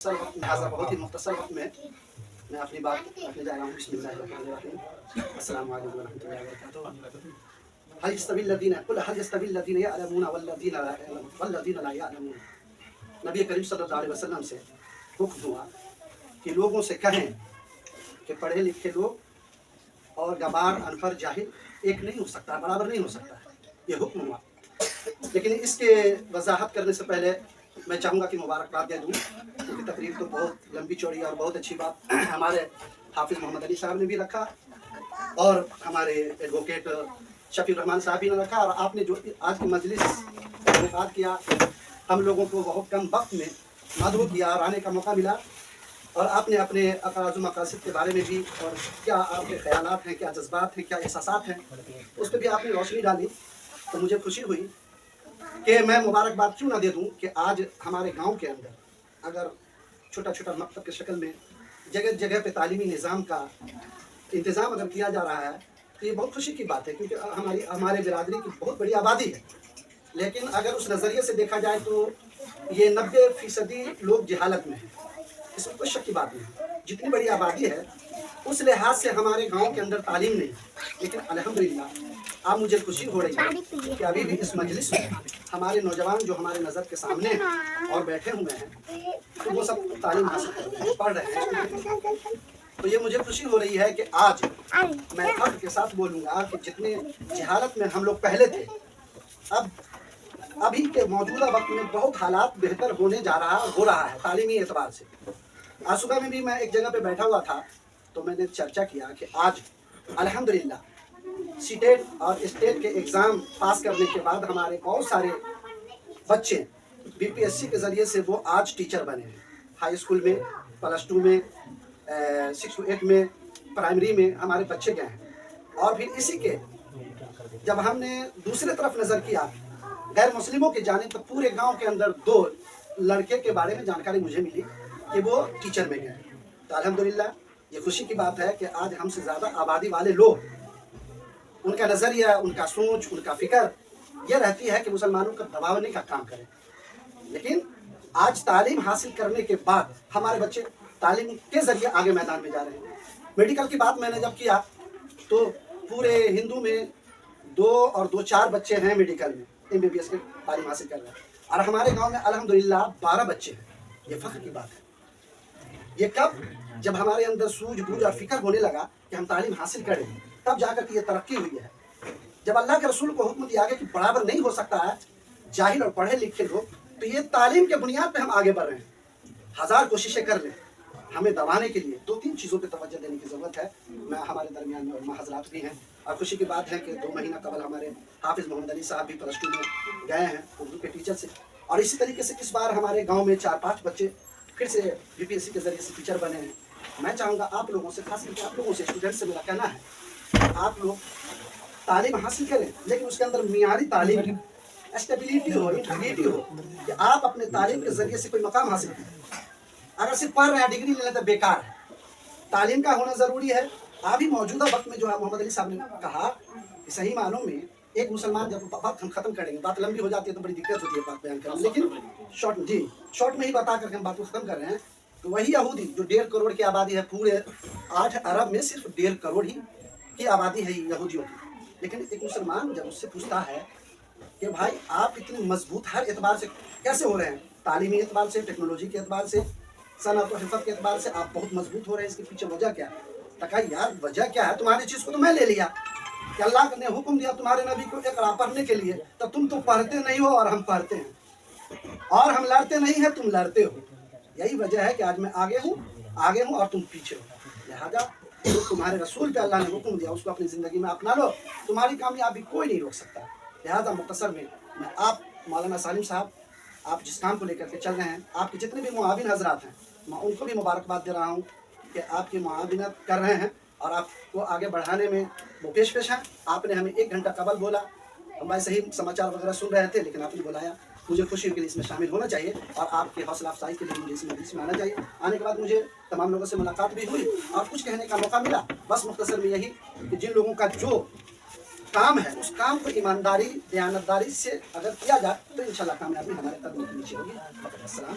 لہٰذا بہت ہی مختصر وقت میں اپنی بات رکھنے جا رہا ہوں. بسم اللہ الرحمن الرحیم. السلام علیکم ورحمۃ اللہ وبرکاتہ. هل يستوي الذين يعلمون والذين لا يعلمون. نبی کریم صلی اللہ علیہ وسلم سے حکم ہوا کہ لوگوں سے کہیں کہ پڑھے لکھے لوگ اور گوار ان پڑھ جاہل ایک نہیں ہو سکتا، برابر نہیں ہو سکتا. یہ حکم ہوا. لیکن اس کے وضاحت کرنے سے پہلے میں چاہوں گا کہ مبارکباد دے دوں، کیونکہ تقریر تو بہت لمبی چوڑی اور بہت اچھی بات ہمارے حافظ محمد علی صاحب نے بھی رکھا اور ہمارے ایڈوکیٹ شفیع الرحمان صاحب بھی نے رکھا، اور آپ نے جو آج کی مجلس انعقاد کیا، ہم لوگوں کو بہت کم وقت میں مدعو کیا اور آنے کا موقع ملا، اور آپ نے اپنے اقراض و مقاصد کے بارے میں بھی، اور کیا آپ کے خیالات ہیں، کیا جذبات ہیں، کیا احساسات ہیں، اس پہ بھی آپ نے روشنی ڈالی. تو مجھے خوشی ہوئی کہ میں مبارکباد کیوں نہ دے دوں کہ آج ہمارے گاؤں کے اندر اگر چھوٹا چھوٹا مکتب کی شکل میں جگہ جگہ پہ تعلیمی نظام کا انتظام اگر کیا جا رہا ہے تو یہ بہت خوشی کی بات ہے، کیونکہ ہمارے برادری کی بہت بڑی آبادی ہے. لیکن اگر اس نظریے سے دیکھا جائے تو یہ 90% لوگ جہالت میں ہیں، اس میں کوئی شک کی بات نہیں. جتنی بڑی آبادی ہے اس لحاظ سے ہمارے گاؤں کے اندر تعلیم نہیں ہے. لیکن الحمدللہ اب مجھے خوشی ہو رہی ہے کہ ابھی بھی اس مجلس میں ہمارے نوجوان جو ہمارے نظر کے سامنے ہیں اور بیٹھے ہوئے ہیں تو وہ سب تعلیم حاصل کر رہے ہیں، پڑھ رہے ہیں. تو یہ مجھے خوشی ہو رہی ہے کہ آج میں فخر کے ساتھ بولوں گا کہ جتنے جہالت میں ہم لوگ پہلے تھے، ابھی کے موجودہ وقت میں بہت حالات بہتر ہو رہا ہے تعلیمی اعتبار سے. آج صبح میں بھی میں ایک جگہ پہ بیٹھا ہوا تھا تو میں نے چرچا کیا کہ آج الحمدللہ سیٹیٹ اور اسٹیٹ کے ایگزام پاس کرنے کے بعد ہمارے بہت سارے بچے BPSC کے ذریعے سے وہ آج ٹیچر بنے ہیں. ہائی اسکول میں، +2 میں، 6 to 8 میں، پرائمری میں ہمارے بچے گئے ہیں. اور پھر اسی کے جب ہم نے دوسرے طرف نظر کیا غیر مسلموں کی جانب، تو پورے گاؤں کے اندر 2 لڑکے کے بارے میں جانکاری مجھے ملی کہ وہ ٹیچر میں گئے. تو الحمدللہ یہ خوشی کی بات ہے کہ آج ہم سے زیادہ آبادی والے لوگ، ان کا نظریہ، ان کا سوچ، ان کا فکر یہ رہتی ہے کہ مسلمانوں کا دبانے کا کام کریں. لیکن آج تعلیم حاصل کرنے کے بعد ہمارے بچے تعلیم کے ذریعے آگے میدان میں جا رہے ہیں. میڈیکل کی بات میں نے جب کیا تو پورے ہندو میں 2 اور 2 4 بچے ہیں میڈیکل میں MBBS کی تعلیم حاصل کر رہے ہیں، اور ہمارے گاؤں میں الحمدللہ 12 بچے ہیں. یہ فخر کی بات ہے. یہ کب؟ جب ہمارے اندر سوجھ بوجھ اور فکر ہونے لگا کہ ہم تعلیم حاصل کریں، تب جا کر کے یہ ترقی ہوئی ہے. جب اللہ کے رسول کو حکم دیا گیا کہ برابر نہیں ہو سکتا ہے جاہل اور پڑھے لکھے لوگ، تو یہ تعلیم کے بنیاد پہ ہم آگے بڑھ رہے ہیں. 1000 کوششیں کر لیں، ہمیں دبانے کے لیے 2-3 چیزوں پہ توجہ دینے کی ضرورت ہے. میں ہمارے درمیان میں علماء حضرات بھی ہیں، اور خوشی کی بات ہے کہ 2 مہینہ قبل ہمارے حافظ محمد علی صاحب بھی +2 میں گئے ہیں اردو کے ٹیچر سے. اور اسی طریقے سے اس بار ہمارے گاؤں میں 4-5 بچے پھر سے BPSC کے ذریعے سے ٹیچر بنے ہیں. میں چاہوں گا آپ لوگوں سے، خاص کر کے آپ لوگوں سے، اسٹوڈنٹ سے میرا کہنا ہے آپ لوگ تعلیم حاصل کریں، لیکن اس کے اندر معیاری تعلیم، اسٹیبلٹی ہو، انٹیگریٹی ہو، کہ آپ اپنے تعلیم کے ذریعے سے کوئی مقام حاصل کریں. اگر صرف پڑھ رہے ہیں، ڈگری لے لیں تو بیکار ہے. تعلیم کا ہونا ضروری ہے. ابھی موجودہ وقت میں جو محمد علی صاحب نے کہا کہ صحیح معنوں میں ایک مسلمان، جب بات ہم ختم کریں گے، بات لمبی ہو جاتی ہے تو بڑی دقت ہوتی ہے بات بیان کرنا، لیکن شارٹ میں ہی بتا کر کے ہم بات کو ختم کر رہے ہیں. تو وہی یہودی جو 1.5 کروڑ کی آبادی ہے، پورے 8 ارب میں صرف 1.5 کروڑ ہی کی آبادی ہے یہودیوں کی. لیکن ایک مسلمان جب اس سے پوچھتا ہے کہ بھائی آپ اتنے مضبوط ہر اعتبار سے کیسے ہو رہے ہیں، تعلیمی اعتبار سے، ٹیکنالوجی کے اعتبار سے، صنعت و حرفت کے اعتبار سے آپ بہت مضبوط ہو رہے ہیں، اس کے پیچھے وجہ کیا ہے؟ کہا یار وجہ کیا ہے، تمہاری چیز کو تو میں لے لیا کہ اللہ نے حکم دیا تمہارے نبی کو اقرا پڑھنے کے لیے، تو تم تو پڑھتے نہیں ہو اور ہم پڑھتے ہیں، اور ہم لڑتے نہیں ہیں، تم لڑتے ہو. یہی وجہ ہے کہ آج میں آگے ہوں اور تم پیچھے ہو. لہذا جو تمہارے رسول پہ اللہ نے حکم دیا اس کو اپنی زندگی میں اپنا لو، تمہاری کامیابی کوئی نہیں روک سکتا. لہذا مختصر میں آپ مولانا سالم صاحب، آپ جس کام کو لے کر کے چل رہے ہیں، آپ کے جتنے بھی معاون حضرات ہیں، میں ان کو بھی مبارکباد دے رہا ہوں کہ آپ کی معاونت کر رہے ہیں اور آپ کو آگے بڑھانے میں وہ پیش ہیں. آپ نے ہمیں 1 گھنٹہ قبل بولا، ہم بھائی صحیح سماچار وغیرہ سن رہے تھے، لیکن آپ نے بلایا. مجھے خوشی کے لیے اس میں شامل ہونا چاہیے، اور آپ کی حوصلہ افزائی کے لیے مجھے اس مجلس میں آنا چاہیے. آنے کے بعد مجھے تمام لوگوں سے ملاقات بھی ہوئی اور کچھ کہنے کا موقع ملا. بس مختصر میں یہی کہ جن لوگوں کا جو کام ہے اس کام کو ایمانداری، دیانتداری سے اگر کیا جائے تو انشاءاللہ کامیابی ہمارے قدموں کے نیچے ہوگی. السلام.